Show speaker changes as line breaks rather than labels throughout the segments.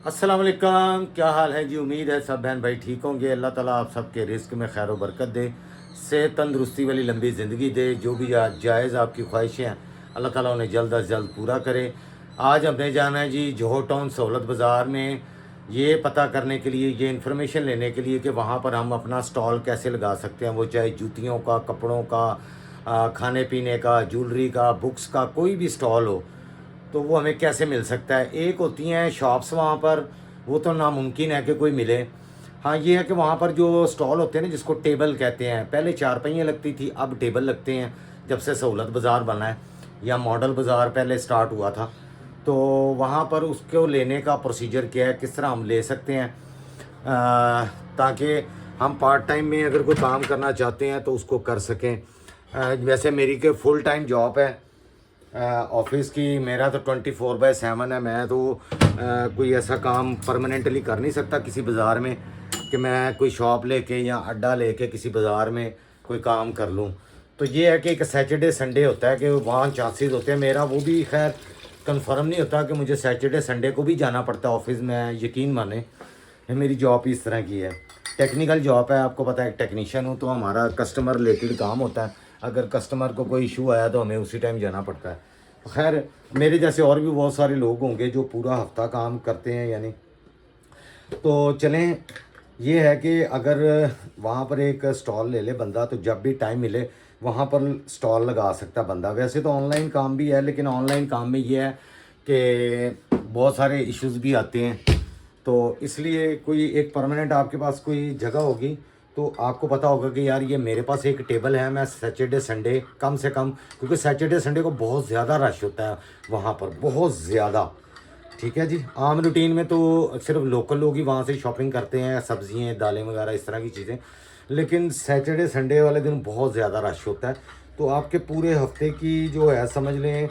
अस्सलाम वालेकुम, क्या हाल है जी। उम्मीद है सब बहन भाई ठीक होंगे। अल्लाह ताला आप सबके रिस्क में खैर बरकत दे, सेहत तंदरुस्ती वाली लंबी ज़िंदगी दे। जो भी जायज़ आपकी ख्वाहिशें हैं अल्लाह ताला उन्हें जल्द अज जल्द पूरा करे। आज हमने जाना है जी जोहर टाउन सहूलत बाज़ार में, ये पता करने के लिए, ये इन्फॉर्मेशन लेने के लिए कि वहाँ पर हम अपना स्टॉल कैसे लगा सकते हैं। वो चाहे जूतियों का, कपड़ों का, खाने पीने का, ज्वेलरी का, बुक्स का, कोई भी स्टॉल हो तो वो हमें कैसे मिल सकता है। एक होती हैं शॉप्स वहाँ पर, वो तो नामुमकिन है कि कोई मिले। हाँ, ये है कि वहाँ पर जो स्टॉल होते हैं ना, जिसको टेबल कहते हैं, पहले चारपहियाँ लगती थी, अब टेबल लगते हैं जब से सहूलत बाज़ार बना है, या मॉडल बाज़ार पहले स्टार्ट हुआ था। तो वहाँ पर उसको लेने का प्रोसीजर क्या है, किस तरह हम ले सकते हैं, ताकि हम पार्ट टाइम में अगर कोई काम करना चाहते हैं तो उसको कर सकें। वैसे मेरी के फुल टाइम जॉब है ऑफिस की, मेरा तो 24/7 है। मैं तो कोई ऐसा काम परमानेंटली कर नहीं सकता किसी बाज़ार में कि मैं कोई शॉप लेके या अड्डा लेके किसी बाज़ार में कोई काम कर लूँ। तो ये है कि एक सैटरडे संडे होता है कि वहाँ चांसेस होते हैं, मेरा वो भी खैर कंफर्म नहीं होता कि मुझे सैटरडे संडे को भी जाना पड़ता है ऑफिस में। यकीन माने मेरी जॉब इस तरह की है, टेक्निकल जॉब है। आपको पता है टेक्नीशियन हूँ तो हमारा कस्टमर रिलेटेड काम होता है। अगर कस्टमर को कोई इशू आया तो हमें उसी टाइम जाना पड़ता है। तो खैर मेरे जैसे और भी बहुत सारे लोग होंगे जो पूरा हफ्ता काम करते हैं यानी। तो चलें, ये है कि अगर वहाँ पर एक स्टॉल ले ले बंदा तो जब भी टाइम मिले वहाँ पर स्टॉल लगा सकता है बंदा। वैसे तो ऑनलाइन काम भी है, लेकिन ऑनलाइन काम में ये है कि बहुत सारे इश्यूज़ भी आते हैं। तो इसलिए कोई एक परमानेंट आपके पास कोई जगह होगी तो आपको पता होगा कि यार ये मेरे पास एक टेबल है, मैं सैटरडे संडे कम से कम, क्योंकि सैटरडे संडे को बहुत ज़्यादा रश होता है वहाँ पर, बहुत ज़्यादा। ठीक है जी, आम रूटीन में तो सिर्फ लोकल लोग ही वहाँ से शॉपिंग करते हैं, सब्जियाँ दालें वगैरह इस तरह की चीज़ें। लेकिन सैटरडे संडे वाले दिन बहुत ज़्यादा रश होता है। तो आपके पूरे हफ्ते की जो है समझ लें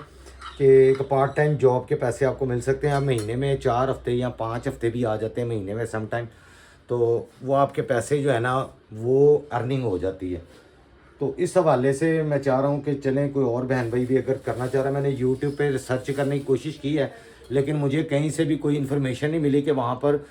कि एक पार्ट टाइम जॉब के पैसे आपको मिल सकते हैं। आप महीने में 4 हफ्ते या 5 हफ्ते भी आ जाते हैं महीने में सम टाइम, तो वो आपके पैसे जो है ना वो अर्निंग हो जाती है। तो इस हवाले से मैं चाह रहा हूँ कि चलें, कोई और बहन भाई भी अगर करना चाह रहा है। मैंने यूट्यूब पे सर्च करने की कोशिश की है, लेकिन मुझे कहीं से भी कोई इन्फॉर्मेशन नहीं मिली कि वहाँ पर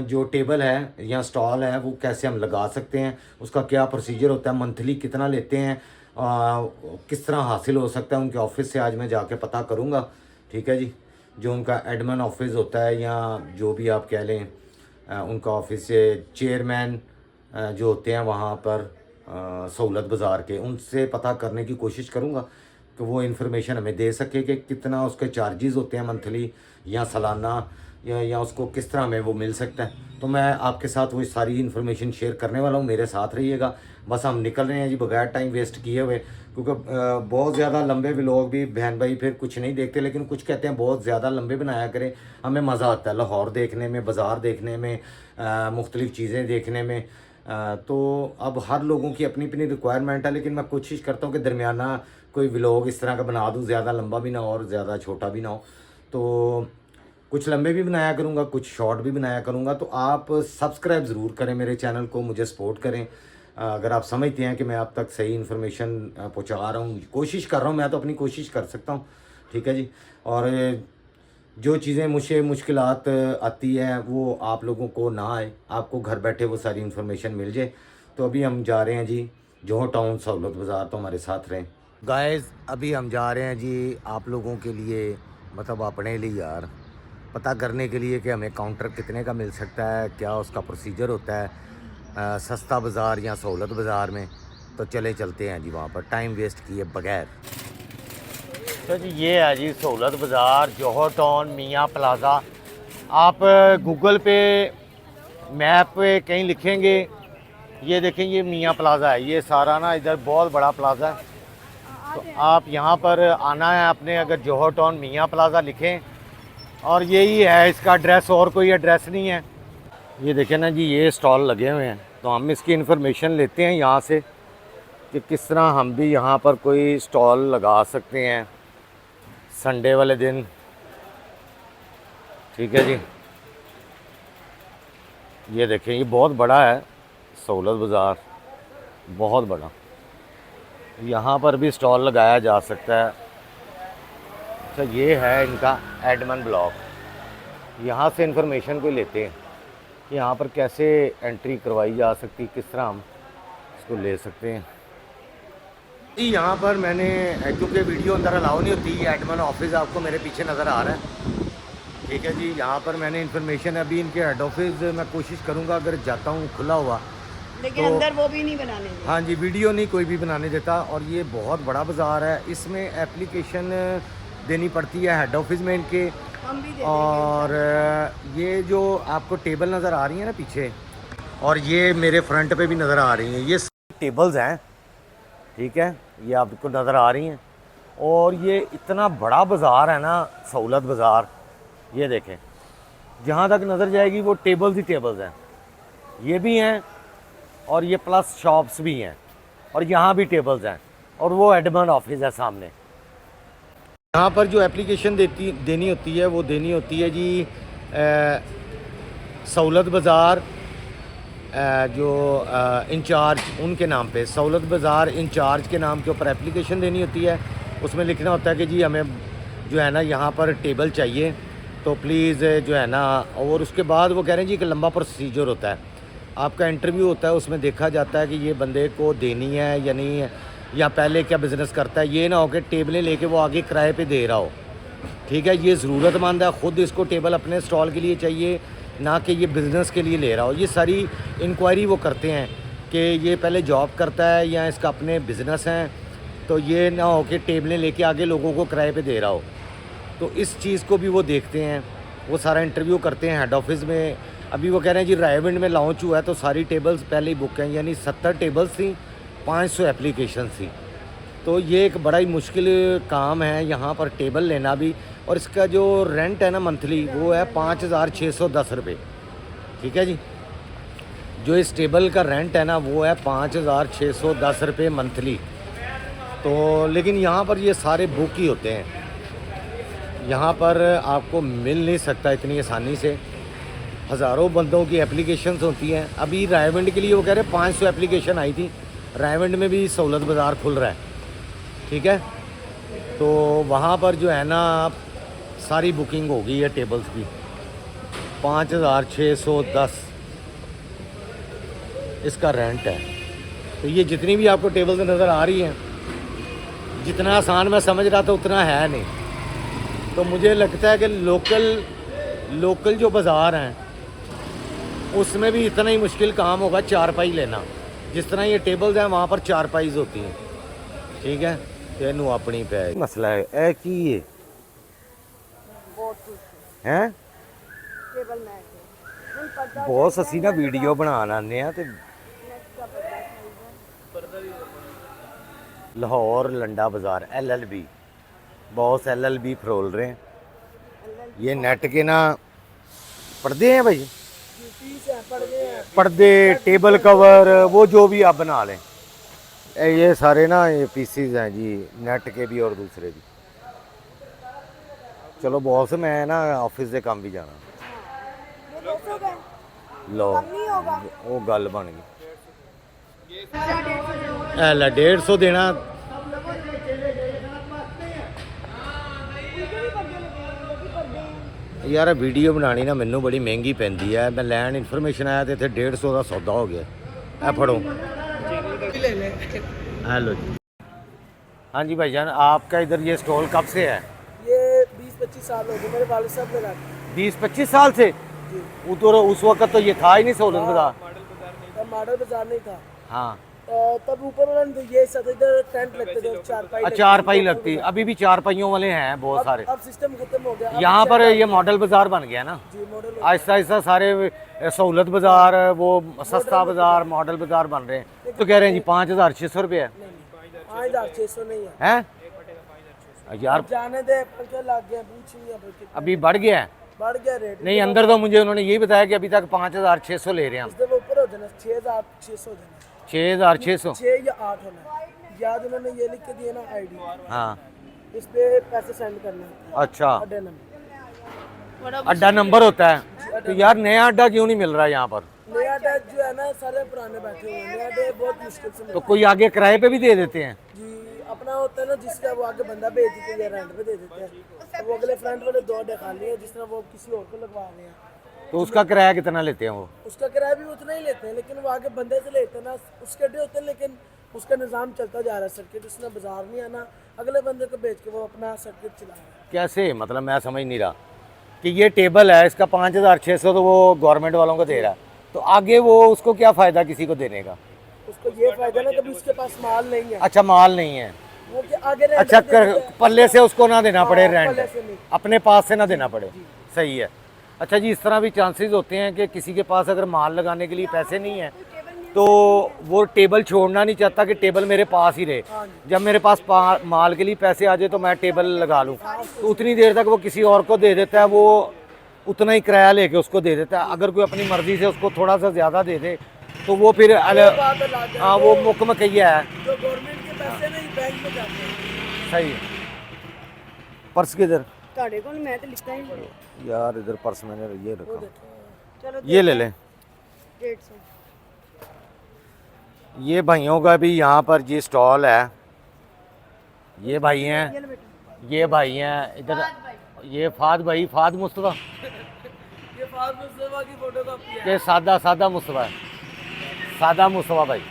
जो टेबल है या स्टॉल है वो कैसे हम लगा सकते हैं, उसका क्या प्रोसीजर होता है, मंथली कितना लेते हैं, किस तरह हासिल हो सकता है उनके ऑफिस से। आज मैं जाके पता करूँगा। ठीक है जी, जो उनका एडमिन ऑफिस होता है या जो भी आप कह लें, उनका ऑफिस से चेयरमैन जो होते हैं वहाँ पर सहूलत बाज़ार के, उनसे पता करने की कोशिश करूँगा कि वो इन्फॉर्मेशन हमें दे सके कि कितना उसके चार्जेस होते हैं मंथली या सालाना, या उसको किस तरह हमें वो मिल सकता है। तो मैं आपके साथ वो सारी इन्फॉर्मेशन शेयर करने वाला हूँ, मेरे साथ रहिएगा। बस हम निकल रहे हैं जी बगैर टाइम वेस्ट किए हुए, क्योंकि बहुत ज़्यादा लंबे व्लॉग भी बहन भाई फिर कुछ नहीं देखते, लेकिन कुछ कहते हैं बहुत ज़्यादा लंबे बनाया करें, हमें मज़ा आता है लाहौर देखने में, बाज़ार देखने में, मुख्तलिफ़ चीज़ें देखने में। तो अब हर लोगों की अपनी अपनी रिक्वायरमेंट है, लेकिन मैं कोशिश करता हूँ कि दरमियाना कोई व्लॉग इस तरह का बना दूँ, ज़्यादा लंबा भी ना हो और ज़्यादा छोटा भी ना हो। तो कुछ लंबे भी बनाया करूँगा, कुछ शॉर्ट भी बनाया करूँगा। तो आप सब्सक्राइब ज़रूर करें मेरे चैनल को, मुझे सपोर्ट करें। अगर आप समझते हैं कि मैं आप तक सही इन्फॉर्मेशन पहुँचा रहा हूँ, कोशिश कर रहा हूँ, मैं तो अपनी कोशिश कर सकता हूँ। ठीक है जी। और जो चीज़ें मुझे मुश्किलात आती है वो आप लोगों को ना आए, आपको घर बैठे वो सारी इन्फॉर्मेशन मिल जाए। तो अभी हम जा रहे हैं जी जोहर टाउन सहूलत बाज़ार, तो हमारे साथ रहें गाइस। अभी हम जा रहे हैं जी आप लोगों के लिए, मतलब अपने लिए यार, पता करने के लिए कि हमें काउंटर कितने का मिल सकता है, क्या उसका प्रोसीजर होता है सस्ता बाज़ार या सहूलत बाज़ार में। तो चले चलते हैं जी वहाँ पर टाइम वेस्ट किए बगैर। तो जी ये है जी सहूलत बाज़ार जोहर टाउन मियाँ प्लाज़ा। आप गूगल पे मैप पे कहीं लिखेंगे, ये देखें ये मियाँ प्लाज़ा है, ये सारा ना इधर बहुत बड़ा प्लाज़ा है। तो आप यहाँ पर आना है आपने, अगर जोहर टाउन मियाँ प्लाज़ा लिखें और यही है इसका एड्रेस, और कोई एड्रेस नहीं है। ये देखें ना जी ये स्टॉल लगे हुए हैं, तो हम इसकी इन्फॉर्मेशन लेते हैं यहाँ से कि किस तरह हम भी यहाँ पर कोई स्टॉल लगा सकते हैं संडे वाले दिन। ठीक है जी, ये देखें ये बहुत बड़ा है सहूलत बाज़ार, बहुत बड़ा। यहाँ पर भी स्टॉल लगाया जा सकता है। अच्छा ये है इनका एडमन ब्लॉक। यहाँ से इन्फॉर्मेशन को लेते हैं कि यहाँ पर कैसे एंट्री करवाई जा सकती, किस तरह हम इसको ले सकते हैं। यहाँ पर मैंने, क्योंकि वीडियो अंदर अलाउ नहीं होती, एडमिन ऑफिस आपको मेरे पीछे नज़र आ रहा है, ठीक है जी। यहाँ पर मैंने इन्फॉर्मेशन, अभी इनके हेड ऑफिस मैं कोशिश करूँगा अगर जाता हूँ खुला हुआ,
लेकिन
तो
अंदर वो भी नहीं बनाने देते।
हाँ जी, वीडियो नहीं कोई भी बनाने देता। और ये बहुत बड़ा बाज़ार है, इसमें एप्लीकेशन देनी पड़ती है हेड ऑफिस में इनके।
हम भी देते
और ये जो आपको टेबल नज़र आ रही है ना पीछे, और ये मेरे फ्रंट पे भी नज़र आ रही हैं, ये टेबल्स हैं, ठीक है, ये आपको नज़र आ रही हैं। और ये इतना बड़ा बाज़ार है ना, सहूलत बाज़ार, ये देखें, जहाँ तक नज़र जाएगी वो टेबल्स ही टेबल्स हैं, ये भी हैं और ये प्लस शॉप्स भी हैं, और यहाँ भी टेबल्स हैं, और वो एडमिन ऑफिस है सामने। यहाँ पर जो एप्लीकेशन देनी होती है वो देनी होती है जी सहूलत बाज़ार जो इंचार्ज उनके नाम पे, सहूलत बाज़ार इंचार्ज के नाम के ऊपर एप्लीकेशन देनी होती है। उसमें लिखना होता है कि जी हमें जो है ना यहाँ पर टेबल चाहिए, तो प्लीज़ जो है ना, और उसके बाद वो कह रहे हैं जी एक लंबा प्रोसीजर होता है, आपका इंटरव्यू होता है, उसमें देखा जाता है कि ये बंदे को देनी है या नहीं है, या पहले क्या बिज़नेस करता है। ये ना हो कि टेबलें लेके वो आगे किराए पे दे रहा हो, ठीक है। ये ज़रूरतमंद है, ख़ुद इसको टेबल अपने स्टॉल के लिए चाहिए, ना कि ये बिज़नेस के लिए ले रहा हो। ये सारी इंक्वायरी वो करते हैं कि ये पहले जॉब करता है या इसका अपने बिज़नेस हैं, तो ये ना हो कि टेबलें लेके आगे लोगों को किराए पे दे रहा हो। तो इस चीज़ को भी वो देखते हैं, वो सारा इंटरव्यू करते हैं हेड ऑफिस में। अभी वो कह रहे हैं जी रायविंड में लॉन्च हुआ है, तो सारी टेबल्स पहले ही बुक हैं, यानी 70 टेबल्स थी, 500 एप्लीकेशन थी। तो ये एक बड़ा ही मुश्किल काम है यहाँ पर टेबल लेना भी। और इसका जो रेंट है ना मंथली, वो है 5,610 रुपये, ठीक है जी। जो इस टेबल का रेंट है ना वो है 5,610 रुपये मंथली। तो लेकिन यहाँ पर ये सारे बुक ही होते हैं, यहाँ पर आपको मिल नहीं सकता इतनी आसानी से, हज़ारों बंदों की एप्लीकेशंस होती हैं। अभी रायविंड के लिए वो कह रहे हैं 500 एप्लीकेशन आई थी, रायविंड में भी सहूलत बाज़ार खुल रहा है, ठीक है। तो वहाँ पर जो है ना सारी बुकिंग हो गई है टेबल्स की। 5,610 इसका रेंट है। तो ये जितनी भी आपको टेबल्स नज़र आ रही हैं, जितना आसान मैं समझ रहा था उतना है नहीं। तो मुझे लगता है कि लोकल जो बाज़ार हैं उसमें भी इतना ही मुश्किल काम होगा चारपाई लेना, जिस तरह ये टेबल्स हैं वहाँ पर चारपाईज होती हैं, ठीक है। तेनू अपनी पे मसला है ए की ये हैं
टेबल मैट
बहुत असी ना वीडियो बनाने आने हैं, तो लाहौर लंडा बाज़ार LLB, बॉस LLB फरोल रहे हैं। ये नेट के ना पर्दे हैं भाई, पर्दे, टेबल कवर, वो जो भी आप बना लें, ये सारे ना ये पीसीज हैं जी, नेट के भी और दूसरे भी। चलो बॉस, मैं ना ऑफिस से काम भी जाना, लो वो गल बन गई। 150 देना, यार वीडियो बनानी ना मैनू बड़ी महंगी पैंदी है, मैं लैन इन्फॉर्मेशन आया तो इतने 150 का सौदा हो गया। ए फड़ो, हेलो जी। हाँ जी भाईजान, आपका इधर ये स्टॉल कब से है?
ये 20-25 साल हो गए, मेरे वालिद साहब ने रखा।
20-25 साल से? उस वक्त तो ये था ही नहीं सहूलत बाजार,
तब मॉडल बाजार नहीं था।
हाँ,
तब ऊपर वाला ये सब इधर टेंट लगते थे, चारपाई
चारपाई लगती, अभी भी चारपाइयों वाले हैं बहुत सारे।
अब सिस्टम खत्म हो गया।
यहाँ पर ये मॉडल बाजार बन गया ना,
जी मॉडल
आहिस्ता आहिस्ता सारे सहूलत बाजार, वो सस्ता बाजार, मॉडल बाजार बन रहे हैं। तो कह रहे हैं जी 5,600 रुपये है।
5,600 नहीं है
यार,
जाने दे, पंखे लग गए, पूछिए
अभी बढ़ गया है।
बढ़ गया रेट।
नहीं, अंदर तो मुझे उन्होंने यही बताया कि अभी तक 5,600 ले रहे हैं हम।
इससे ऊपर हो जाना, 6,600 देना,
6,600,
6 या 8 होना। याद उन्होंने ये लिख के दिया ना आईडी,
हाँ,
इस पे पैसे सेंड करना है।
अच्छा,
अड्डा नंबर,
अड्डा नंबर होता है। तो यार नया अड्डा क्यों नहीं मिल रहा यहाँ पर?
नया अड्डा जो है ना सारे पुराने बैठे हुए हैं, नया अड्डा बहुत मुश्किल से
तो कोई आगे किराए पे भी दे देते हैं?
जी अपना होता है ना, जिसका वो आगे बंदा भेज देते हैं या रेंट पे दे देते हैं। वो अगले फ्रंट वाले 2 अड्डे खाली है, जिस तरह वो किसी और को लगवा रहे हैं।
तो उसका किराया कितना लेते हैं वो?
उसका किराया भी उतना ही लेते हैं, लेकिन वो आगे बंदे से लेते हैं ना, उसके अड्डे होते हैं, लेकिन उसका निज़ाम चलता जा रहा है। सर्किट उसने बाजार नहीं आना, अगले बंदे को बेच के वो अपना सर्किट चला रहा है।
कैसे, मतलब मैं समझ नहीं रहा कि ये टेबल है, इसका 5600 तो वो गवर्नमेंट वालों को दे रहा है, तो आगे वो उसको क्या फ़ायदा किसी को देने का?
उसको ये फायदा ना, कभी उसके पास माल नहीं है,
अच्छा, माल नहीं है।
वो कि आगे रेंट
अच्छा,
पे दे देते हैं।
पल्ले से उसको ना देना पड़े
पल्ले
रेंट,
से नहीं।
अपने पास से ना देना पड़े। सही है। अच्छा जी, इस तरह भी चांसेस होते हैं कि किसी के पास अगर माल लगाने के लिए पैसे नहीं है तो वो टेबल छोड़ना नहीं चाहता कि टेबल मेरे पास ही रहे। जब मेरे पास माल के लिए पैसे आ जाए तो मैं टेबल लगा लूँ, तो उतनी देर तक वो किसी और को दे देता है, वो उतना ही किराया लेके उसको दे देता है। अगर कोई अपनी मर्जी से उसको थोड़ा सा ज़्यादा दे दे तो वो फिर
बात अलग है।
हाँ, वो मुकमकैया है।
जो गवर्नमेंट के पैसे नहीं बैंक में जाते हैं।
सही है। पर्स किधर?
ਤੁਹਾਡੇ ਕੋਲ ਮੈਂ ਤੇ ਲਿਖਤਾ ਹੀ ਨਹੀਂ।
यार इधर पर्स मैंने ये रखा,
चलो
ये ले लें।
150।
ये भाइयों का भी यहाँ पर ये स्टॉल है, ये भाई हैं,
चलो बेटा।
ये भाई हैं इधर, ये फाद भाई, फाद मुस्तफ़ा
ये फाद मुस्तफा की फोटो कॉपी है।
के सादा मुस्तफ़ा है, सादा मुस्तफ़ा भाई।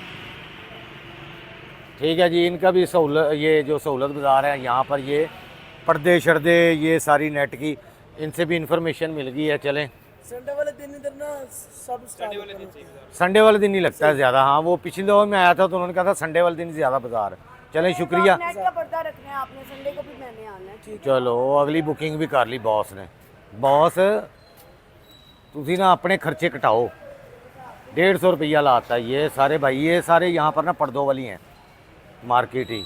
ठीक है जी, इनका भी सहूलत, ये जो सहूलत बाज़ार है यहाँ पर, ये पर्दे शर्दे, ये सारी नेट की, इनसे भी इंफॉर्मेशन मिल गई है। चलें,
संडे वाले दिन इधर ना सब स्टार्ट होते हैं।
संडे वाले दिन नहीं लगता है ज़्यादा। हाँ, वो पिछले दौर में आया था तो उन्होंने कहा था संडे वाले दिन ज़्यादा बाज़ार है। चलें, शुक्रिया।
नेट का पर्दा रखना है आपने, संडे को भी मैंने आना है।
चलो, अगली बुकिंग भी कर ली बॉस ने। बॉस तुसी ना अपने खर्चे घटाओ, 150 रुपया लाता है ये सारे भाई। ये सारे यहाँ पर ना पर्दों वाली हैं, मार्केट ही।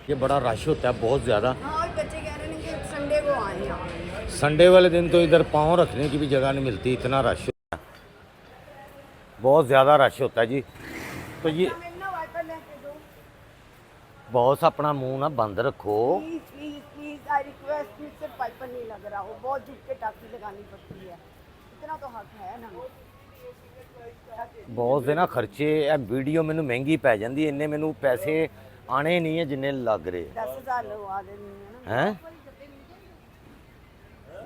ये बड़ा रश होता है बहुत ज़्यादा।
हाँ, और बच्चे कह रहे हैं कि संडे को आए यहाँ।
संडे वाले दिन तो इधर पाँव रखने की भी जगह नहीं मिलती, इतना रश होता है, बहुत ज़्यादा रश होता है जी। तो ये
ना वाइपर लेके दो
बॉस, अपना मुंह ना बंद रखो।
Please please please, I request. मुझसे वाइपर नहीं लग रहा हो, बहुत झुक के टाकी लगानी पड़ती है, इतना तो हक है ना।
बहुत से ना खर्चे, वीडियो मैनू महंगी पै जाती, इन्ने मैनू पैसे आने नहीं है जिन्ने लग रहे
10,000 लगवा देनी है ना।
हैं।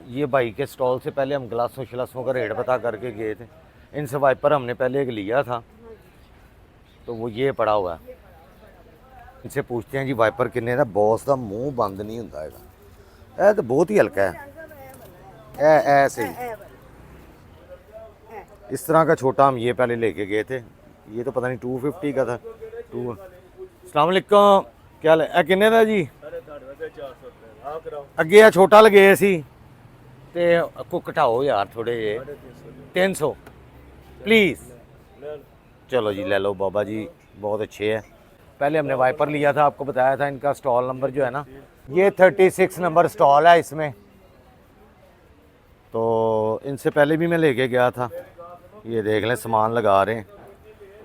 ये भाई के स्टॉल से पहले हम गिलासों शलासों का रेट पता करके गए थे। इनसे वाइपर हमने पहले एक लिया था, तो वो ये पड़ा हुआ है। इनसे पूछते हैं जी वाइपर किन्ने का। बॉस का मुंह बंद नहीं होता है, तो बहुत ही हल्का है। ऐसे ही इस तरह का छोटा हम ये पहले लेके गए थे, ये तो पता नहीं 250 का था। अस्सलाम वालेकुम, क्या है किन्ने का जी? अगे आ छोटा लगे सी ते को घटाओ यार थोड़े जे, 300 प्लीज़। चलो जी, ले लो बाबा जी, बहुत अच्छे है। पहले हमने वाइपर लिया था, आपको बताया था। इनका स्टॉल नंबर जो है ना, ये 36 नंबर स्टॉल है इसमें। तो इनसे पहले भी मैं लेके गया था। ये देख लें, सामान लगा रहे हैं।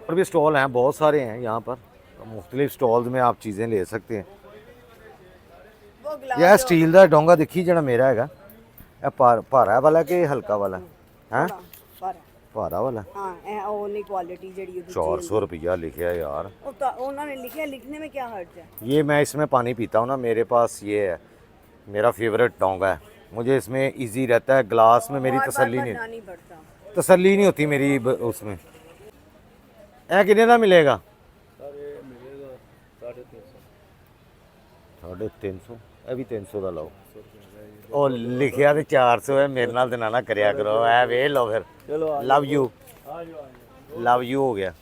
और भी स्टॉल हैं, बहुत सारे हैं यहाँ पर, तो मुख्तलिफ स्टॉल्स में आप चीज़ें ले सकते हैं।
वो गिलास
यह स्टील का डोंगा देखी जरा मेरा है, भारा वाला कि हल्का वाला है?
पर
भारा वाला।
हाँ, ਉਹ ਨਹੀਂ ਕੁਆਲਿਟੀ ਜਿਹੜੀ ਉਹਦੀ
400 रुपया लिखे है यार।
ਉਹ ਤਾਂ ਉਹਨਾਂ ਨੇ ਲਿਖਿਆ, लिखने में क्या हर्ज है।
ये मैं इसमें पानी पीता हूँ ना, मेरे पास ये है, मेरा फेवरेट डोंगा है। मुझे इसमें इजी रहता है, ग्लास में मेरी तसल्ली नहीं
नहीं पड़ता।
तसल्ली नहीं होती मेरी उसमें। ए कितने का मिलेगा? 350। ਇਹ ਵੀ 300 ਦਾ ਲਾਓ। ਉਹ ਲਿਖਿਆ ਤੇ 400 ਹੈ, ਮੇਰੇ ਨਾਲ ਤੇ ਨਾ ਕਰਿਆ ਕਰੋ। ਐ ਵੇਖ ਲਓ ਫਿਰ। ਲਵ ਯੂ, ਲਵ ਯੂ ਹੋ ਗਿਆ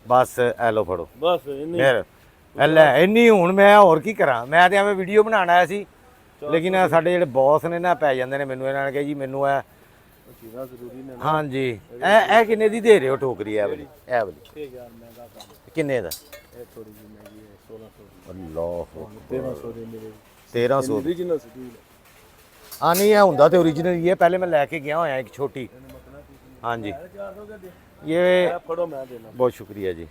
ਬਸ। ਐ ਲਓ ਫੜੋ ਬਸ। ਫਿਰ ਲੈ ਇੰਨੀ, ਹੁਣ ਮੈਂ ਹੋਰ ਕੀ ਕਰਾਂ? ਮੈਂ ਤੇ ਐਵੇਂ ਵੀਡੀਓ ਬਣਾਉਣ ਆਇਆ ਸੀ, ਲੇਕਿਨ ਸਾਡੇ ਜਿਹੜੇ ਬੌਸ ਨੇ ਨਾ ਪੈ ਜਾਂਦੇ ਨੇ ਮੈਨੂੰ। ਇਹਨਾਂ ਨੇ ਕਿਹਾ ਜੀ ਮੈਨੂੰ ਇਹ ਹਾਂਜੀ, ਇਹ ਕਿੰਨੇ ਦੀ ਦੇ ਰਹੇ ਹੋ ਟੋਕਰੀ? ਇਹ ਵਾਲੀ, ਇਹ ਵਾਲੀ ਕਿੰਨੇ ਦਾ? ਇਹ ਥੋੜੀ ਜਿਹੀ ਮਹਿੰਗੀ ਹੈ, 1600। ਅੱਲਾਹ, 1300 ਦੇ ਮੇਰੇ। 1300 ओरिजिनल स्टील। हाँ नहीं, है ਹੁੰਦਾ ਤੇ ओरिजिनल ये पहले मैं लेके गया हुआ एक छोटी। हाँ जी, ये फड़ो, मैं देना। बहुत शुक्रिया जी।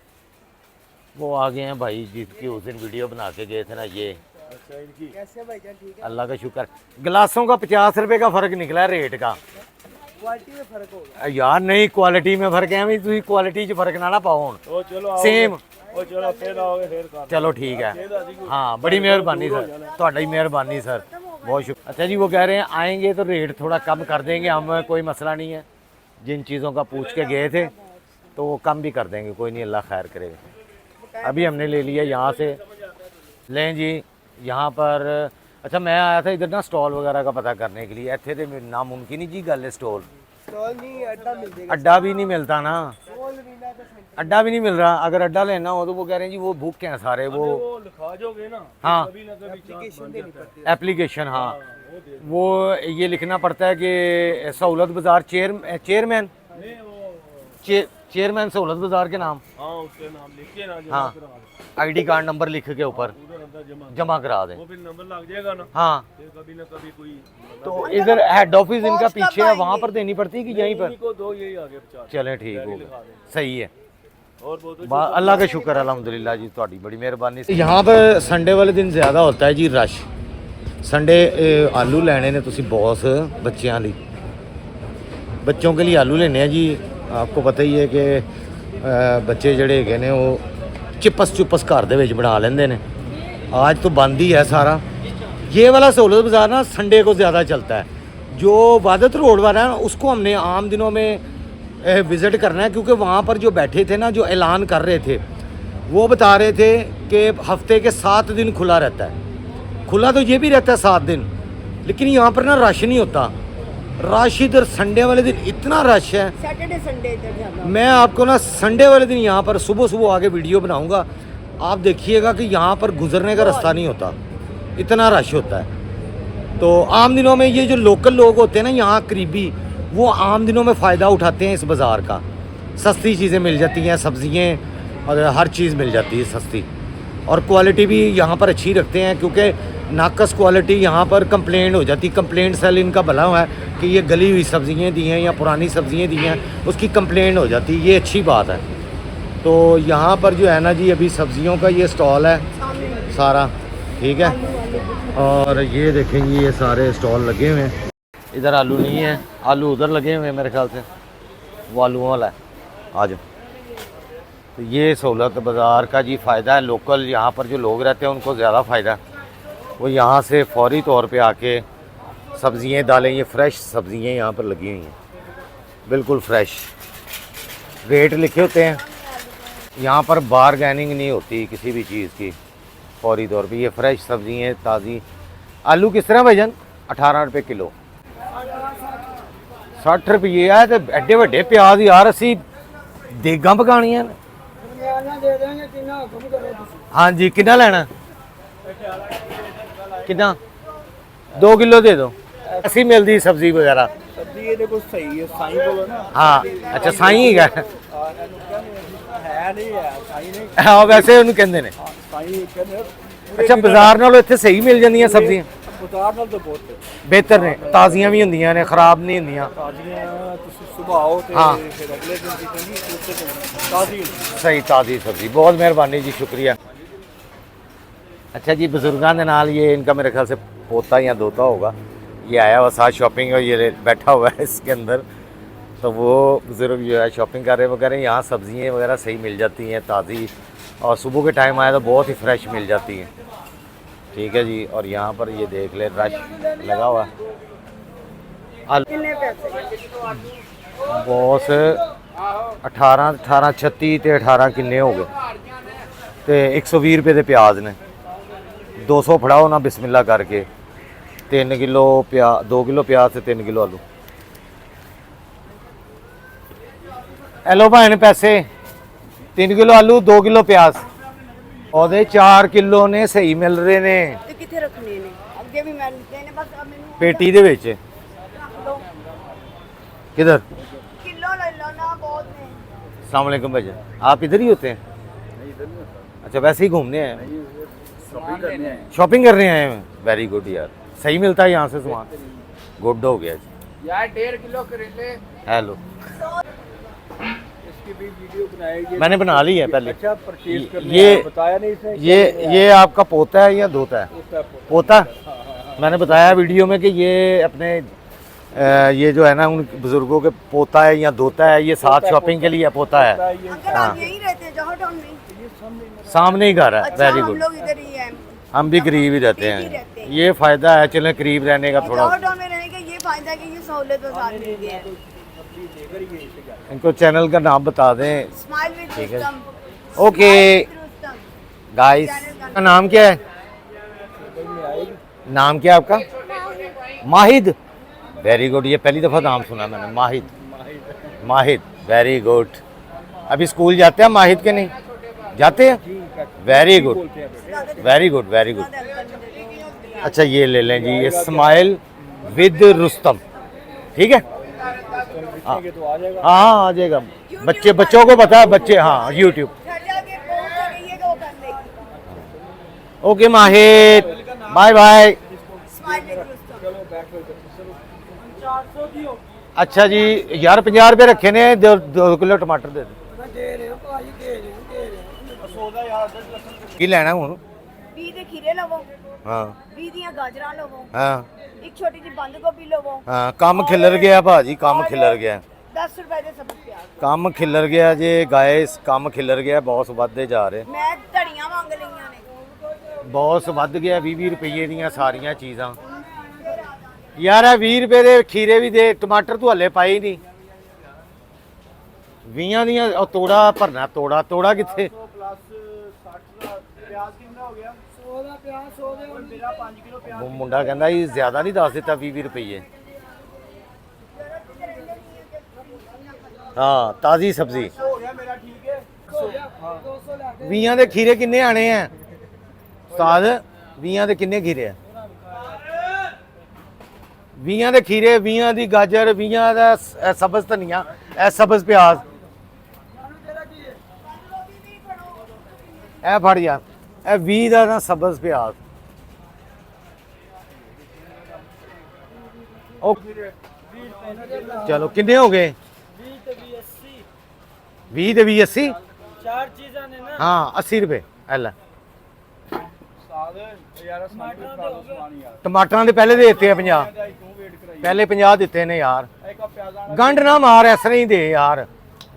वो आ गए हैं भाई जिसकी उस दिन वीडियो बना के गए थे ना। ये
कैसे भाईजान? ठीक है,
अल्लाह का शुक्र। गिलासों का 50 रुपए का फ़र्क निकला है रेट का।
क्वालिटी में फर्क होगा
यार नहीं, क्वालिटी में फर्क है, तुम क्वालिटी च फर्क ना पाओ हुण। सेम। चलो ठीक है। हाँ, बड़ी मेहरबानी सर, ਤੁਹਾਡੀ ਮਿਹਰਬਾਨੀ सर। बहुत शुक्रिया। अच्छा जी, वो कह रहे हैं आएंगे तो रेट थोड़ा कम कर देंगे हम, कोई मसला नहीं है। जिन चीज़ों का पूछ के गए थे तो वो कम भी कर देंगे, कोई नहीं, अल्लाह खैर करेगा। अभी हमने ले लिया यहाँ से, लें जी यहाँ पर। अच्छा, मैं आया था इधर ना स्टॉल वगैरह का पता करने के लिए, इतने तो नामुमकिन ही जी गल है स्टॉल, अड्डा भी नहीं मिलता ना, अड्डा भी नहीं मिल रहा। अगर अड्डा लेना हो तो वो कह रहे हैं जी वो भूखे हैं सारे, वो
लिखा जोगे ना,
हाँ
एप्लीकेशन
एप्लीकेशन, हाँ वो ये लिखना पड़ता है कि सहूलत बाज़ार चेयरमैन चेयरमैन सहूलत बाज़ार के नाम,
हाँ उसके नाम लिख के ना
हाँ आईडी कार्ड नंबर लिख के ऊपर जमा करा दें,
वो फिर नंबर लग जाएगा ना,
हाँ।
फिर कभी ना कभी कोई
तो इधर हेड ऑफिस इनका पीछे है, वहाँ पर देनी पड़ती है कि यहीं पर?
को दो यही आगे 50
चलें ठीक हो गया, सही है।
और बहुत
अल्लाह का शुक्र है, अल्हम्दुलिल्लाह जी, थोड़ी बड़ी मेहरबानी। यहाँ पर संडे वाले दिन ज़्यादा होता है जी रश। संडे आलू लेने ने तुसी बॉस बच्चों लिए, बच्चों के लिए आलू लेने हैं जी। आपको पता ही है कि बच्चे जड़े है ने वो चिपस चुपस घर दे विच बना लेंदे ने। आज तो बंद ही है सारा। ये वाला सहूलत बाज़ार ना संडे को ज़्यादा चलता है। जो वादत रोड वाला है ना, उसको हमने आम दिनों में विज़िट करना है, क्योंकि वहाँ पर जो बैठे थे ना, जो ऐलान कर रहे थे, वो बता रहे थे कि हफ्ते के 7 दिन खुला रहता है। खुला तो ये भी रहता है 7 दिन, लेकिन यहाँ पर ना रश नहीं होता। रश इधर संडे वाले दिन इतना रश है,
सैटरडे संडे इधर ज़्यादा।
मैं आपको ना संडे वाले दिन यहाँ पर सुबह सुबह आगे वीडियो बनाऊँगा, आप देखिएगा कि यहाँ पर गुजरने का रास्ता नहीं होता, इतना रश होता है। तो आम दिनों में ये जो लोकल लोग होते हैं ना यहाँ करीबी, वो आम दिनों में फ़ायदा उठाते हैं इस बाज़ार का। सस्ती चीज़ें मिल जाती हैं, सब्ज़ियाँ और हर चीज़ मिल जाती है सस्ती, और क्वालिटी भी यहाँ पर अच्छी रखते हैं, क्योंकि नाकस क्वालिटी यहाँ पर कंप्लेंट हो जाती। कंप्लेंट सेल इनका भला हुआ है कि ये गली हुई सब्ज़ियाँ दी हैं या पुरानी सब्ज़ियाँ दी हैं, उसकी कंप्लेंट हो जाती है, ये अच्छी बात है। तो यहाँ पर जो है ना जी, अभी सब्ज़ियों का ये स्टॉल है सारा, ठीक है। और ये देखेंगे ये सारे स्टॉल लगे हुए हैं। इधर आलू नहीं है, आलू उधर लगे हुए हैं मेरे ख्याल से, वो आलूओं वाला है। आ जाओ। तो ये सहूलत बाज़ार का जी फ़ायदा है, लोकल यहाँ पर जो लोग रहते हैं उनको ज़्यादा फ़ायदा है। वो यहाँ से फौरी तौर पे आके सब्ज़ियाँ डालें। ये फ्रेश सब्ज़ियाँ यहाँ पर लगी हुई हैं, बिल्कुल फ्रेश, रेट लिखे होते हैं। यहाँ पर बारगेनिंग नहीं होती किसी भी चीज़ की, फौरी तौर पे ये फ्रेश सब्ज़ियाँ ताज़ी। आलू किस तरह भाईजान? 18 रुपये किलो, 60 रुपये है। तो एडे वड्डे प्याज यार, असी देगां पकानियां ने। हाँ जी, कितना लेना? कितना? 2 किलो दे दो। ऐसी मिलती सब्जी वगैरह?
सब्जी ये देखो सही है, साई बोलो ना।
हाँ अच्छा, साई ही है
नहीं है, साई नहीं।
हाँ वैसे उन्हें कहते ने।
साई कहते।
अच्छा, बाजार नालों इत्थे सही मिल जांदियां सब्जियां?
बाजार नाल तो बहुत
बेहतर ने, ताज़ियां भी होंदियां ने, खराब नहीं होंदियां।
ताज़ियां तुसी सुबह आओ ते
हाँ।
फिर अगले दिन दी चंगी उससे ताज़ी
सही ताज़ी सब्जी, बहुत मेहरबानी जी, शुक्रिया। अच्छा जी, बुजुर्गों के नाल ये इनका मेरे ख्याल से पोता या दोता होगा, ये आया हुआ साथ शॉपिंग, और ये बैठा हुआ है इसके अंदर। तो वो बुज़ुर्ग जो है शॉपिंग कर रहे हैं, वो कह रहे हैं यहाँ सब्ज़ियाँ वगैरह सही मिल जाती हैं, ताज़ी, और सुबह के टाइम आया तो बहुत ही फ्रेश मिल जाती हैं, ठीक है जी। और यहाँ पर ये देख ले रश लगा हुआ है।
कितने पैसे?
बॉस 18 36 ते 18 किन्ने हो गए, तो 120 रुपये के प्याज ने। 200 फड़ाओ ना बिस्मिल्लाह करके। 3 किलो प्याज, 2 किलो प्याज से 3 किलो आलू। हेलो भाई पैसे, 3 किलो आलू, 2 किलो प्याज, और 4 किलो ने सही मिल रहे ने।
ਤੇ ਕਿੱਥੇ ਰੱਖਣੇ ਨੇ? ਅੱਗੇ ਵੀ ਮੈਂ ਲਿਖੇ ਨੇ, ਬਸ ਮੈਨੂੰ
पेटी दे विच।
ਰੱਖ ਲਓ।
किधर?
किलो ले लो ना, बहुत ने।
अस्सलाम वालेकुम भाई, आप इधर ही होते हैं? अच्छा, वैसे ही घूमने आए हैं, शॉपिंग करने आए हैं। वेरी गुड यार, सही मिलता है यहाँ से सामान, गुड हो गया जी
यार। 1.5 किलो करेले।
हेलो,
इसकी भी वीडियो बनाएगी,
मैंने बना ली है पहले।
अच्छा परचेज करने
ये
बताया नहीं इसने।
ये आपका पोता है या दोता है? पोता। मैंने बताया वीडियो में कि ये अपने ये जो है ना उन बुजुर्गों के पोता है या दोता है, ये साथ शॉपिंग के लिए पोता है।
अंकल आप यहीं रहते हैं जहाँ टाउन में?
सामने ही घर है।
अच्छा,
वेरी
हम
गुड।
लोग इधर ही हैं।
हम भी करीब ही रहते
करीब ही
हैं,
रहते हैं।
ये फ़ायदा है, चलें करीब रहने का थोड़ा।
लॉकडाउन में रहने का ये फायदा है कि ये सहूलत बाजार मिल गया है।
इनको चैनल का नाम बता दें।
स्माइल विद
ठीक है।
Rustam.
Okay
smile with Rustam.
Guys,
channel
का नाम क्या है? नाम क्या है आपका? माहिद। वेरी गुड, ये पहली दफ़ा नाम सुना मैंने, माहिद। माहिद, वेरी गुड। अभी स्कूल जाते हैं माहिद के? नहीं जाते हैं। Very good, very good, very good. अच्छा ये ले लें जी, ये स्माइल विद रुस्तम, ठीक है। हाँ हाँ आ जाएगा, बच्चे बच्चों को पता है, बच्चे हाँ यूट्यूब।
घर जाके पहुंच जाइएगा वो कर लेगी।
Okay Mahid, bye bye.
Smile with Rustam.
अच्छा जी यार 50 रुपये रखे ने, 2 किलो टमाटर दे दो। की लेना हूँ?
20 ਦੇ ਖੀਰੇ ਲਵੋ,
हाँ
20 ਦੀਆਂ ਗਾਜਰਾਂ ਲਵੋ,
हाँ
ਇੱਕ ਛੋਟੀ ਜਿਹੀ ਬੰਦ ਗੋਭੀ ਲਵੋ,
हाँ ਕੰਮ खिलर गया भाजी, काम खिलर गया,
10 ਰੁਪਏ ਦੇ ਸਬਜ਼ ਪਿਆਜ਼।
ਕੰਮ खिलर गया जे गाइस, ਕੰਮ खिलर गया, ਬਹੁਤ ਵੱਧਦੇ ਜਾ ਰਹੇ,
ਮੈਂ ਧੜੀਆਂ ਮੰਗ ਲਈਆਂ ਨੇ।
ਬਹੁਤ ਵੱਧ ਗਿਆ। 20 ਰੁਪਏ ਦੀਆਂ ਸਾਰੀਆਂ ਚੀਜ਼ਾਂ ਯਾਰ। ਇਹ 20 ਰੁਪਏ ਦੇ ਖੀਰੇ ਵੀ ਦੇ, ਟਮਾਟਰ ਤੂੰ ਹਲੇ ਪਾਈ ਨਹੀਂ। 20 ਦੀਆਂ ਉਹ ਤੋੜਾ ਭਰਨਾ, ਤੋੜਾ ਕਿੱਥੇ? ਉਹ ਮੁੰਡਾ ਕਹਿੰਦਾ ਇਹ ਜ਼ਿਆਦਾ ਨਹੀਂ ਦੱਸ ਦਿੱਤਾ 20 ਰੁਪਏ। ਹਾਂ ਤਾਜ਼ੀ ਸਬਜ਼ੀ। 20 ਦੇ ਖੀਰੇ ਕਿੰਨੇ ਆਣੇ ਆ ਉਸਤਾਦ? 20 ਦੇ ਕਿੰਨੇ ਖੀਰੇ ਆ? 20 ਦੇ ਖੀਰੇ, 20 ਦੀ ਗਾਜਰ, 20 ਦਾ ਇਹ ਸਬਜ਼ ਧਨੀਆ, ਇਹ ਸਬਜ਼ ਪਿਆਜ਼। ਇਹ ਫੜ ਯਾਰ, ਇਹ 20 ਦਾ ਨਾ ਸਬਜ਼ ਪਿਆਜ਼। ਉਹ ਚਲੋ ਕਿੰਨੇ ਹੋ ਗਏ? 20 ਤੇ 20 80।
चार चीज़ें ने ना।
हाँ 80 रुपए। ਲੈ
ਯਾਰ
ਟਮਾਟਰਾਂ ਦੇ ਪਹਿਲੇ ਦੇ ਦਿੱਤੇ ਆ 50, ਪਹਿਲੇ 50 ਦਿੱਤੇ ਨੇ ਯਾਰ। ਗੰਢ ਨਾ ਮਾਰ, ਇਸ ਤਰ੍ਹਾਂ ਹੀ ਦੇ ਯਾਰ,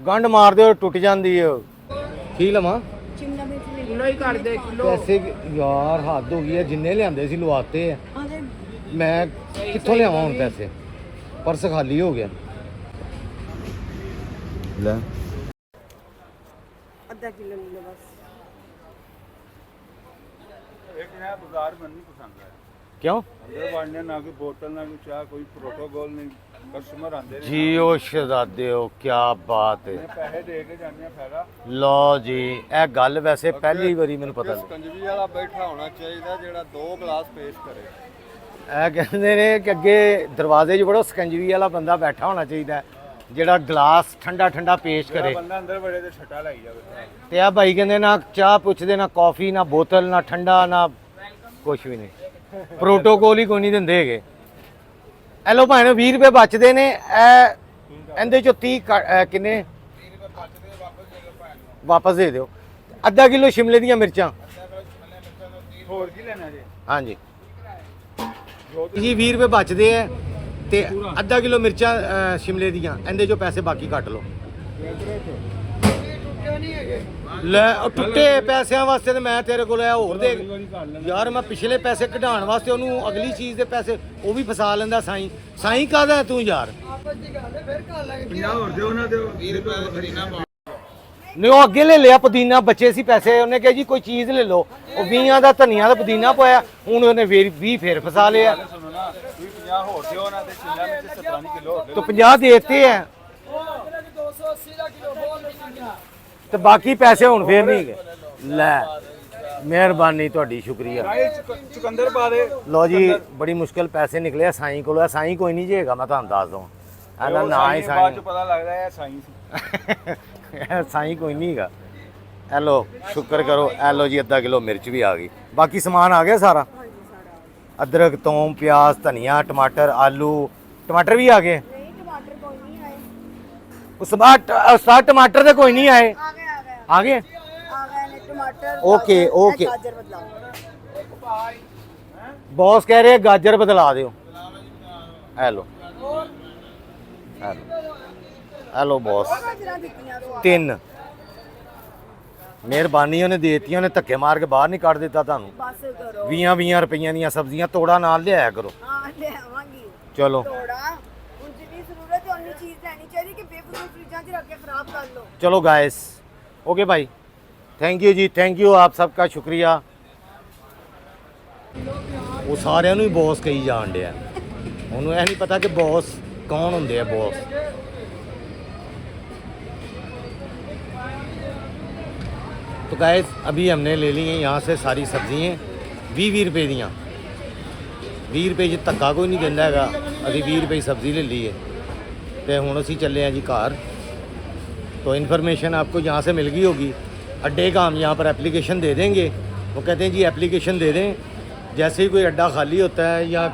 ਗੰਢ ਮਾਰ ਦਿਓ ਟੁੱਟ ਜਾਂਦੀ ਹੈ। ਕੀ ਲਵਾਂ?
ਸ਼ਿਮਲਾ ਮਿਰਚ ਲੈ
ਕਿਲੋ ਹੀ ਕਰ ਦੇ, ਕਿਲੋ।
ਪੈਸੇ ਯਾਰ ਹੱਦ ਹੋ ਗਈ ਹੈ, ਜਿੰਨੇ ਲਿਆਂਦੇ ਸੀ ਲਵਾਤੇ ਆ। ਮੈਂ ਕਿੱਥੋਂ ਲਿਆਵਾਂ ਹੁਣ ਪੈਸੇ? ਪਰਸ ਖਾਲੀ ਹੋ ਗਿਆ। ਲੈ
ਅੱਧਾ ਕਿਲੋ ਲੈ ਲਓ ਬਸ।
एक नया बाजार बननी पसंद है।
ਕਿਉਂ
अंदर बढ़ने ना कोई बोतल ना कोई चाह, कोई प्रोटोकॉल नहीं, कस्टमर आंदे ने।
ਜੀ ਉਹ ਸ਼ਹਜ਼ਾਦੇ ਹੋ, ਕੀ ਬਾਤ ਹੈ।
पैसे दे के जाने फायदा।
ਲਓ ਜੀ, ਇਹ ਗੱਲ ਵੈਸੇ ਪਹਿਲੀ ਵਾਰੀ ਮੈਨੂੰ ਪਤਾ ਲੱਗਾ।
ਸਕੰਜਵੀ ਵਾਲਾ ਬੈਠਾ ਹੋਣਾ ਚਾਹੀਦਾ ਜਿਹੜਾ 2 ਗਲਾਸ ਪੇਸ਼ ਕਰੇ।
ਇਹ ਕਹਿੰਦੇ ਨੇ ਕਿ ਅੱਗੇ ਦਰਵਾਜ਼ੇ 'ਚ ਬੜੋ ਸਕੰਜਵੀ ਵਾਲਾ ਬੰਦਾ ਬੈਠਾ ਹੋਣਾ ਚਾਹੀਦਾ ਹੈ, ਜਿਹੜਾ ਗਲਾਸ ਠੰਡਾ ਠੰਡਾ ਪੇਸ਼ ਕਰੇ।
बंदा अंदर बड़े तो छटा लग जावे।
ਤੇ ਆ ਭਾਈ ਕਹਿੰਦੇ ਨਾ ਚਾਹ ਪੁੱਛਦੇ, ਨਾ ਕਾਫੀ, ਨਾ ਬੋਤਲ, ਨਾ ਠੰਡਾ, ਨਾ ਕੁਛ ਵੀ ਨਹੀਂ। ਪ੍ਰੋਟੋਕੋਲ ਹੀ ਕੋਈ ਨਹੀਂ ਦਿੰਦੇ ਹੈਗੇ। ਇਹ ਲੋ ਭਾਵੇਂ 20 ਰੁਪਏ ਬਚਦੇ ਨੇ, ਇਹਦੇ ਚੋਂ 30 ਕਿੰਨੇ ਵਾਪਸ ਦੇ ਦਿਓ। ਅੱਧਾ ਕਿਲੋ ਸ਼ਿਮਲੇ ਦੀਆਂ ਮਿਰਚਾਂ।
ਹੋਰ ਕੀ ਲੈਣਾ ਜੀ?
ਹਾਂਜੀ ਜੀ 20 ਰੁਪਏ ਬਚਦੇ ਆ ਤੇ ਅੱਧਾ ਕਿਲੋ ਮਿਰਚਾਂ ਸ਼ਿਮਲੇ ਦੀਆਂ, ਇਹਦੇ ਚੋਂ ਪੈਸੇ ਬਾਕੀ ਕੱਟ ਲਓ। ਲੈ ਉਹ ਟੁੱਟੇ ਪੈਸਿਆਂ ਵਾਸਤੇ ਤੇ ਮੈਂ ਤੇਰੇ ਕੋਲ ਆਇਆ ਹੋਰ ਦੇ ਯਾਰ। ਮੈਂ ਪਿਛਲੇ ਪੈਸੇ ਕਢਾਉਣ ਵਾਸਤੇ ਉਹਨੂੰ ਅਗਲੀ ਚੀਜ਼ ਦੇ ਪੈਸੇ ਉਹ ਵੀ ਫਸਾ ਲੈਂਦਾ। ਸਾਈਂ ਸਾਈਂ ਕਾਹਦਾ ਤੂੰ ਯਾਰ?
50 ਹੋਰ ਦਿਓ ਨਾ, ਦਿਓ 20 ਰੁਪਏ
ਨਹੀਂ ਉਹ ਅੱਗੇ ਲੈ ਲਿਆ ਪੁਦੀਨਾ, ਬਚੇ ਸੀ ਪੈਸੇ, ਉਹਨੇ ਕਿਹਾ ਜੀ ਕੋਈ ਚੀਜ਼ ਲੈ ਲਓ। ਉਹ 20 ਦਾ ਧਨੀਆ ਦਾ ਪੁਦੀਨਾ ਪਾਇਆ, ਹੁਣ ਉਹਨੇ 20 ਫੇਰ ਫਸਾ ਲਿਆ।
ਸੁਣੋ ਨਾ, 50 ਹੋਰ ਦਿਓ ਨਾ ਤੇ ਸ਼ਿਮਲਾ ਮਿਰਚ 17 ਕਿਲੋ ਹੋਰ ਦਿਓ।
तो 50 देते हैं
280 का किलो बहुत है।
ਤੇ ਬਾਕੀ ਪੈਸੇ ਹੁਣ ਫੇਰ ਨਹੀਂ ਗਏ। ਲੈ ਮਿਹਰਬਾਨੀ ਤੁਹਾਡੀ, ਸ਼ੁਕਰੀਆ।
ਚੁਕੰਦਰ ਪਾ ਦੇ।
ਲੋ ਜੀ ਬੜੀ ਮੁਸ਼ਕਲ ਪੈਸੇ ਨਿਕਲੇ ਸਾਈਂ ਕੋਲੋਂ। ਸਾਈਂ ਕੋਈ ਨਹੀਂ ਜੇਗਾ, ਮੈਂ ਤੁਹਾਨੂੰ ਦੱਸ ਦਵਾਂ। ਇਹਦਾ ਨਾਂ ਹੀ
ਬਾਅਦ
ਸਾਈਂ।
ਚ ਪਤਾ ਲੱਗਦਾ ਹੈ ਸਾਈਂ ਸੀ।
ਸਾਈਂ ਕੋਈ ਨਹੀਂ ਹੈਗਾ। ਇਹ ਲੋ ਸ਼ੁਕਰ ਕਰੋ। ਇਹ ਲੋ ਜੀ ਅੱਧਾ ਕਿਲੋ ਮਿਰਚ ਵੀ ਆ ਗਈ। ਬਾਕੀ ਸਮਾਨ ਆ ਗਿਆ ਸਾਰਾ। ਅਦਰਕ, ਥੋਮ, ਪਿਆਜ਼, ਧਨੀਆ, ਟਮਾਟਰ, ਆਲੂ। ਟਮਾਟਰ ਵੀ ਆ ਗਏ।
ਨਹੀਂ ਟਮਾਟਰ ਕੋਈ ਨਹੀਂ ਆਏ।
ਉਸਤਾਦ ਟਮਾਟਰ ਤੇ ਕੋਈ ਨਹੀਂ ਆਏ।
ਆ ਗਏ ਆ ਗਏ
ਆ ਗਏ।
ਆ ਗਏ ਨੇ ਟਮਾਟਰ।
ओके,
गाजर,
ओके।
गाजर बदलाओ।
बॉस कह रहे हैं गाजर बदला दो। Hello hello hello boss.
गाजरां दित्तियां तो
3 ਮਿਹਰਬਾਨੀ ਉਹਨੇ ਦੇਤੀਆਂ, ਉਹਨੇ ਧੱਕੇ ਮਾਰ ਕੇ ਬਾਹਰ ਨਹੀਂ ਕੱਢ ਦਿੱਤਾ ਤੁਹਾਨੂੰ।
बस करो
20 ਰੁਪਈਆਂ ਦੀਆਂ ਸਬਜ਼ੀਆਂ ਤੋੜਾ ਨਾਲ ਲਿਆਇਆ ਕਰੋ।
हाँ ले आवांगी
ਚਲੋ
थोड़ा उन जितनी जरूरत है उतनी चीज लेनी चाहिए कि बेफजूल फ्रिजा च रख के खराब कर लो।
चलो गाइस, ओके भाई, थैंक यू जी, थैंक यू, आप सबका शुक्रिया। ਉਹ ਸਾਰਿਆਂ ਨੂੰ ਹੀ ਬੌਸ ਕਹੀ ਜਾਣ ਡਿਆ, ਉਹਨੂੰ ਇਹ ਨਹੀਂ ਪਤਾ ਕਿ ਬੌਸ ਕੌਣ ਹੁੰਦੇ ਆ। ਬੌਸ तो गाइस अभी हमने ले ली हैं यहाँ से सारी सब्जियाँ 20 रुपए दियाँ। 20 रुपए च धक्का कोई नहीं देंदा हैगा। अभी 20 रुपए की सब्ज़ी ले ली है तो हुण असीं चले हैं जी घर। तो इन्फॉर्मेशन आपको यहाँ से मिल गई होगी। अड्डे का हम यहाँ पर एप्लीकेशन दे देंगे। वो कहते हैं जी एप्लीकेशन दे दें, जैसे ही कोई अड्डा खाली होता है या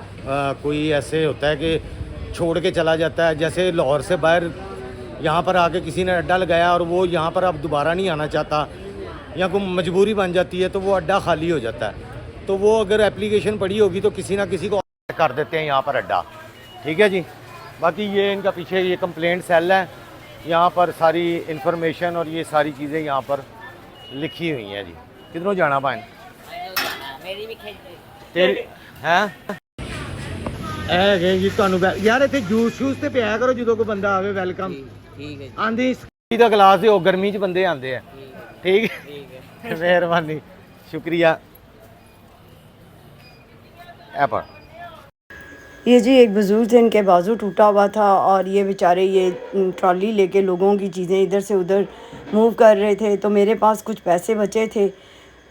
कोई ऐसे होता है कि छोड़ के चला जाता है, जैसे लाहौर से बाहर यहाँ पर आके किसी ने अड्डा लगाया और वो यहाँ पर अब दोबारा नहीं आना चाहता या कोई मजबूरी बन जाती है तो वो अड्डा खाली हो जाता है। तो वो अगर एप्लीकेशन पड़ी होगी तो किसी ना किसी को कर देते हैं यहाँ पर अड्डा। ठीक है जी। बाकी ये इनका पीछे ये कंप्लेंट सेल है, यहाँ पर सारी इन्फॉर्मेशन और ये सारी चीज़ें यहाँ पर लिखी हुई हैं जी। किधरों जाना पाए
मेरी भी
तेरी हैं है जी ਤੁਹਾਨੂੰ ਯਾਰ ਇੱਥੇ ਜੂਸ ਸ਼ੂਸ ਤੇ ਪਿਆ ਕਰੋ ਜਦੋਂ ਕੋਈ ਬੰਦਾ ਆਵੇ। ਵੈਲਕਮ
ठीक है
ਆਂਦੀ ਦਾ ਗਲਾਸ ਦਿਓ, ਗਰਮੀ 'ਚ ਬੰਦੇ ਆਂਦੇ ਆ। ठीक है, मेहरबानी, शुक्रिया। एपर
ये जी एक बुज़ुर्ग थे, इनके बाजू टूटा हुआ था और ये बेचारे ये ट्रॉली लेके लोगों की चीज़ें इधर से उधर मूव कर रहे थे। तो मेरे पास कुछ पैसे बचे थे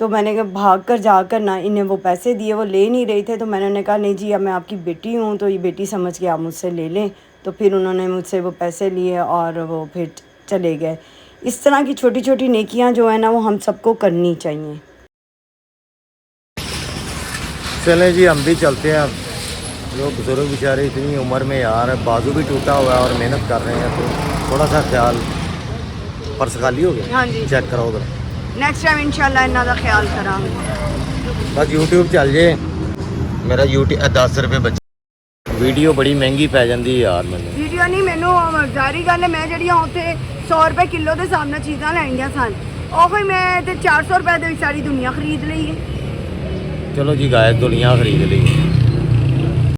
तो मैंने कहा भाग कर जाकर ना इन्हें वो पैसे दिए, वो ले नहीं रहे थे। तो मैंने उन्हें कहा नहीं जी अब मैं आपकी बेटी हूँ तो ये बेटी समझ के आप मुझसे ले लें। तो फिर उन्होंने मुझसे वो पैसे लिए और वो फिर चले गए। इस तरह की छोटी छोटी नेकियां जो है ना वो हम सबको करनी चाहिए।
चलें जी, हम भी चलते हैं। अब जो बुजुर्ग बेचारे इतनी उम्र में यार बाजू भी टूटा हुआ है और मेहनत कर रहे हैं तो थोड़ा सा ख्याल। पर्स खाली हो गया?
हाँ जी,
चेक करो उधर।
नेक्स्ट टाइम इंशाल्लाह इन्ना दा ख्याल करांगे।
बस यूट्यूब चल जाए मेरा। यूट्यूब 10 रुपये बचे। वीडियो बड़ी महंगी पै जाती है यार। मैंने
वीडियो नहीं, मैनू जारी गल है, मैं जड़ियाँ उत्थे 100 रुपए किलो के हिसाब नाल चीज़ां लैंदियां सन, ओही मैं ते 400 रुपए दी सारी दुनिया खरीद लई है।
चलो जी गाय दुनिया खरीद ली।